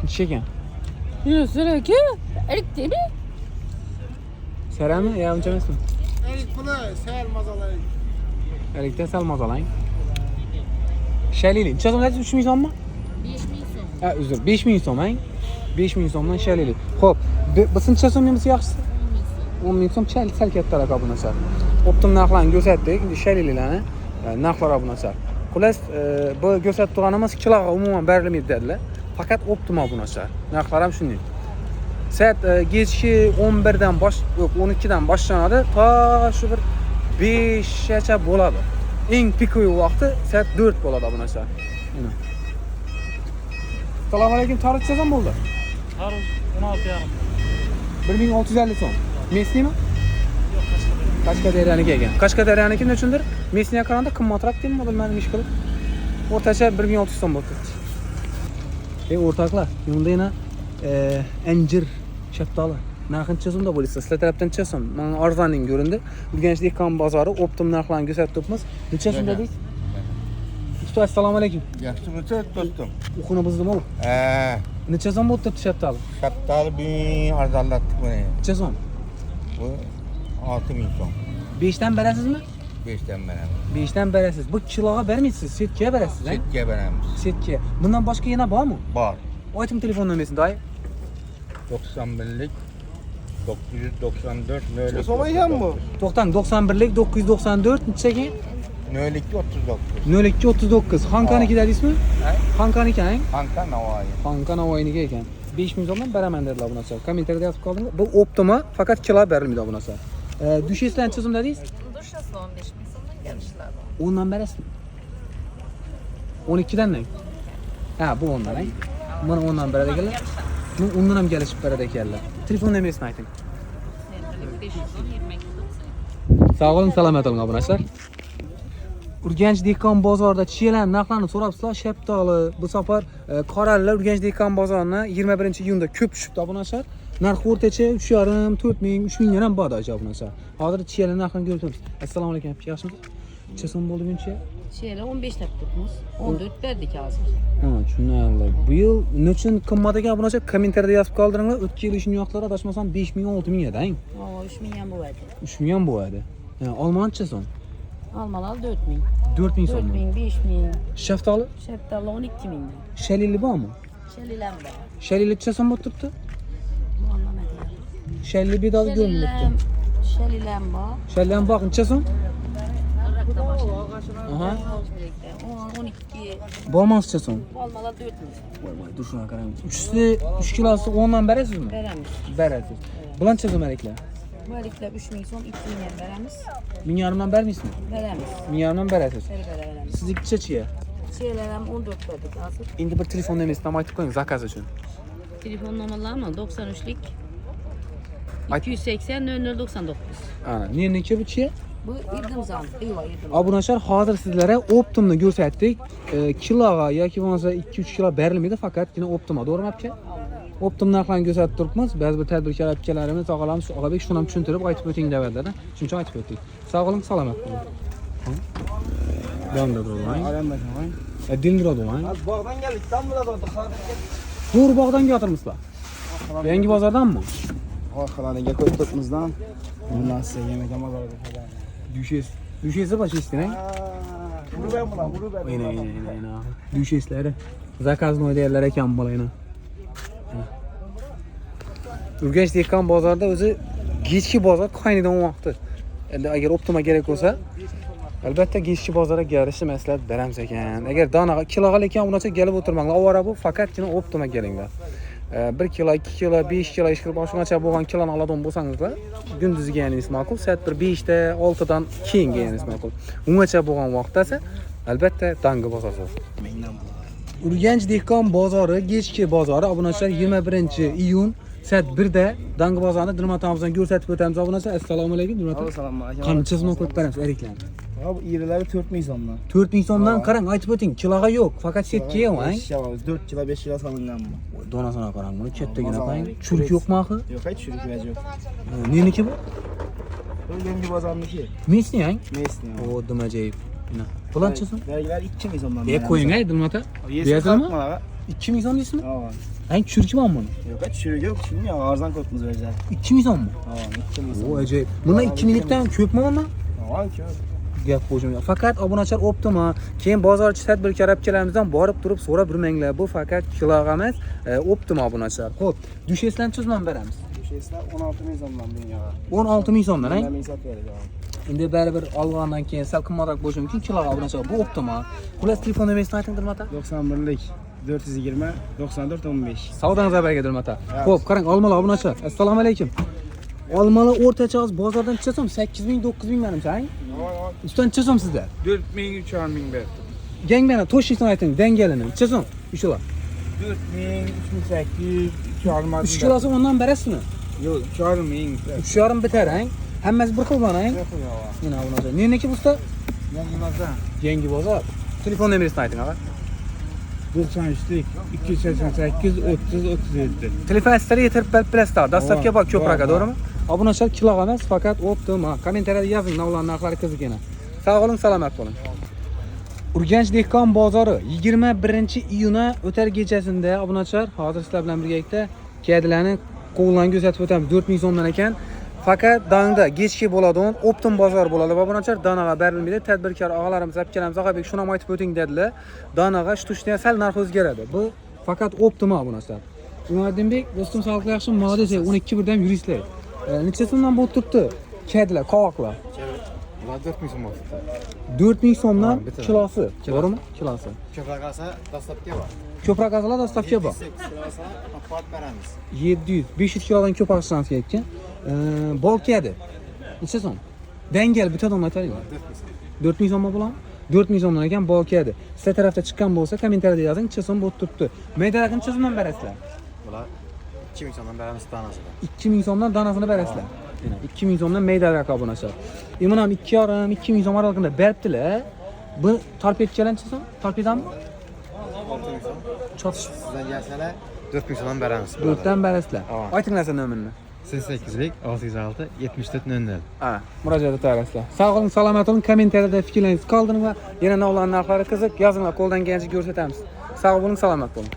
Necha ekan? Yusraki, erik değil mi? Sarami, ya uncha emasmi? Erik buni sal mazalaydi. Erikda sal mazalang. Shalili. Necha so'm dedingiz? 3000 so'mmi? 5000 so'm. Ha, uzr. 5000 so'm, ha? 5000 so'mdan shalili. Xo'p, biz necha so'm yemiz yaxshisi? 10.000 so'm sal kattaroq bu narsa. Optim narxlarni ko'rsatdik. Endi shalililarni narxlari bu narsa. Xullas, bu ko'rsatib turganimiz kiloga umuman berilmaydi dedilar. Faqat optima bu narsa. Narxlar ham shunday. Saat kechki 11dan yo'q 12dan boshlanadi, to shu bir 5gacha bo'ladi. Eng pikoy vaqti saat 4 bo'ladi bu narsa. Mana. Assalomu alaykum, tarif chizam bo'ldi. Tarif 16,5. 1650 so'm. Mesnimi? Qashqadaryo'niki ekan. Qashqadaryo'niki nechundir? Mesniga qaraganda qimmatroq deymi, bilmadim ish qilib. O'rtacha 1600 so'm bo'ldi. O'rtoqlar, bunda yana anjir shaftoli. Narxi necha so'mda bo'lsa, sizlar tarafdan necha so'm? Menga arzonning ko'rindi. Urganch dehqon bozori optim narxlarni ko'rsatibmiz. Necha so'm dedingiz? Ustoz, assalomu alaykum. Yaxshi necha do'stim? Uxuni bizdimi u? Necha so'm bo'ldi shaftoli? Shaftoli bir arzonlatdik buni. Necha so'm? Bu 6000 so'm. 5 dan berasizmi? 5 dan beramiz. 5 dan berasiz. Bu kiloga bermaysiz, setga berasiz, ha? Setga beramiz. Setga. Bundan boshqa yana bormi? Bor. Ayting telefon nomerini, doy. 91lik 994 0. So'maygan bu. To'xtang, 91lik 994 necha ekan? 0239. 0239. Xonkaniki dedingizmi? Xonkaniki, ha? Xonka Navoiy. Xonka Navoiyniki ekan. 5000 so'mdan beraman dedilar bu narsa. Kommentariyada yozib qoldinglar. Bu optima, faqat kilo berilmaydi bu narsa. Dusheslar necha so'm dedingiz? Dushasi 15000 so'mdan kelishlar. 10 dan berasizmi? 12 dan ne? Ha, bu 10 dan, ha? Mana 10 dan beradi ekanlar. Men undan ham kelishib beradi ekanlar. Telefon nomerini ayting. 522. Sog' bo'ling, salomat bo'ling obunachilar. Urganch dehqon bozorida chiyalar narxlarini so'rabsizlar, shaftoli, bu safar qorallar Urganch dehqon bozorini 21-iyunda ko'p tushibdi obunachilar. Narxi o'rtacha 3,5, 4000, 3000 dan ham bor obunachilar. Hozir chiyalar narxini ko'rib turibmiz. Assalomu alaykum, yaxshimisiz? Necha so'm bo'ldi buncha? Şeyler 15 tap tutmuş. 14 verdik hazır. Ha, tushunarli. Bu yil nechun qimmat ekan obunachilar? Kommentariyada yozib qoldiringlar. O'tgan yil ishni yoqlari adashmasam 5000, 6000 edi, ha? Oo 3000 yan bu verdi. 3000 ham bo'ladi. Ha, olmancha so'm. Almalar 4000. 4000 so'm. 4000, 5000. Shaftoli? Şeftali 12000. Shalili bormi? Şelilen var. Shalili necha so'm bo'lib turibdi? Bu anlamadım. Shalili bedol ko'rinibdi. Şelilen var. Shalili ham bor, necha so'm? Irak'ta başladı. Aha. 12. Bormas necha so'm? Almalar 4000. Voy, dushuna qarang. 3 kilosi 10 dan berasizmi? Veremiz. Berasiz. Bular necha so'm eriklar? Bu erikler 3000 son 2000 yan veremiz. 1000 dan bermaysizmi? Veremiz. 1000 dan berasiz. Veremiz. Sizniki necha-chiya? Şeyler hem 14 verdik hazır. Endi bir telefon nomerini ham aytib qo'ying zakaz uchun. Telefon numaralarım 93'lik Ay- 280 0099. Ana, nerniki bu chiya? Bu Irdimzan, Xiva Irdimzan. Obunachilar, hozir sizlarga optimni ko'rsatdik. Kiloga yoki bo'lmasa 2-3 kilo berilmaydi, faqatgina optima, to'g'rimi aka? Optim narxlarini ko'rsatib turibmiz. Ba'zi bir tadbirkor akalarimiz, og'alarimiz shu Og'abek shuni ham tushuntirib aytib o'ting deganlar-da. Shuncha aytib o'tdik. Sog' bo'ling, salomat bo'ling. Yonda turibman. Dilmurod bo'ling. Bog'dan keldik, tam bo'ladi. To'g'ri bog'dan yotirmisizlar? Yangi bozordanmi? Orqalariga ko'p turibmizdan. Bundan size yemek yemazlar. Dushesi boshlaysiz, ha? Bunu ben. Ayna. Dusheslari. Zakazni o'ylaylar ekan bolayna. Urganch dehqon bozorida o'zi kechki bozor qaynidan vaqti. Endi agar optima kerak bo'lsa, albatta kechki bozorga kelishni maslahat beramiz ekan. Agar donaga kiloga ekan, unacha kelib o'tirmanglar. Ovora bu faqatgina optima kelinglar. 1 kilo, 2 kilo, 5 kilo ish qilib boshqacha bo'lgan kiloni oladigan bo'lsangizlar, kunduzi yeganingiz ma'qul. Soat 5 da, 6 dan keyin yeganingiz ma'qul. Ungacha bo'lgan vaqtda esa albatta dangi bozor. Urganch dehqon bozori, kechki bozori, obunachilar 21-iyun soat 1 da dangi bozorini Dilmatamizdan ko'rsatib o'tamiz obunachilar. Assalomu alaykum, Dilmatam. Assalomu alaykum. Qancha so'm qo'yib beramiz eriklarni? Ha bu irileri 4000 so'mdan. 4000 so'mdan qarang, aytib o'ting. Kiloga yo'q, faqat setga ham, ha? 4 kilo 5 kilo solingan bu. Donasına qarang, buni kattagina qarang. Churk yo'qmi axir? Yo'q, hech churk yo'q. Neniki bu? Bu yangi bozorniki. Mesni, ha? Mesni. O, dimajayib. Mana. Bulancha so'm? Vergiler 2000 so'mdan. Qo'ying, Dilmata. Beyazilmi? 2000 2000 so'm deysizmi? Ha. En çürükü var mı bunun? Yok hiç çürük yok. Şimdi ya arzan kodumuz vereceğiz. 2 milyon mu? Tamam 2 milyon. O acayip. Bunda 2 milyondan köp mü onda? Tamam ki. Gap hocam ya. Fakat obunachilar Optima, keyin bozorchi tadbirkor apkalarimizdan borib turib so'rab yurmanglar. Bu fakat kiloga emas, Optima obunachilar. Xo'p, dushesdan chizmam beramiz. Bu şeysler 16 milyon zamdan dünyada. 16 ming so'mdan, Ben ha? misat vereceğim. Endi baribir olgandan keyin sal qimmatroq bo'lishi mumkin. Kiloga obunachilar bu Optima. Xullas telefon numerasini ayting Dilmata. 91'lik 420 94 15. Savdongiz bergan Dilmata. Xo'p, qarang, olmalar obunachilar. Assalomu alaykum. Olmalar o'rtacha bozordan chiqsam 8 ming 9 ming menimcha, ha? Ustan chiqsam sizda. 4 ming 3 ming berdim. Gang bana to'shishni ayting, dangalini. Chiqsam, ushlar. 4 ming 3800 3 almadım. 3 kilosi ondan berasizmi? Yok 3 ming. 3,5 bitar, ha? Hammasi bir xil bana, ha? Mana bunaqa. Neniki usta? Yanılmazsa. Yangi bozor. Telefon numarasini ayting, aga. 93'lik 288 30 37. Telefon astlari yetirib berib bilasizlar. Dastavka bor ko'proq, bor. to'g'rimi? Obunachilar kiloga emas, faqat Optima. Kommentariyada yozing, navlar narxlari qiziq ekan. Sog' bo'ling, salomat bo'ling. Urganch dehqon bozori 21-iyun o'tar kechasida obunachilar hozir sizlar bilan birgalikda kadilarni qo'llangi uzatib o'tamiz. 4 ming so'mdan ekan. Faqat dangda kechki bo'ladigan Optim bozor bo'ladi. Obunachilar danaga berilmaydi. Tadbirkor og'alarimiz, apkalarimiz Og'abek shuni ham aytib o'ting dedilar. Danaga shtushda sal narx o'zgaradi. Bu faqat Optima obunachilar. Umardinbek, do'stim sog'liqli yaxshi, молодец, 12 birdan yuristlar. Necha so'mdan bo'lib turibdi? Kadilar, qovoqlar. Ular 4 ming so'm oldu. 4 ming so'mdan Ha, bitta. kilosi. To'g'rimi? Kilosi. Köpek alsa dastavka var. Ko'proq azalar dastavka bor. 8 alsa apart veremiz. 700, 500 kilodan ko'proq ishlansa ketgan. Bolkadi. Necha so'm? Dangal bitta dom aytaylik. 4 ming so'm bo'ladimi? 4 ming so'mdan ekan bolkadi. Sizlar tarafda chiqqan bo'lsa, kommentariyada yozing, necha so'm bo'lib turibdi. Maydaroqni necha so'mdan berasizlar? Ular 2 ming so'mdan veremiz tanesi. 2 ming so'mdan donasini berasizlar. 2 ming so'mdan maydaroq obunachilar. Mana ham 2,5 2 ming so'm oralig'ida beribdilar. Bu torpedchalar necha so'm? Torpedami? 6 ming so'm. Chotish Sizden gelseler 4 ming so'mdan veremiz. 4dan berasizlar. Tamam. Aytinglar sizlar nomerini. 88'lik 606 74 00. Ha, murojaat etasizlar. Sog' bo'ling, salomat bo'ling. Kommentariyada fikrlaringizni qoldiring va yana navlarning narxlari qiziq, yozinglar, qo'ldan kelgancha ko'rsatamiz. Sog' bo'ling, salomat bo'ling.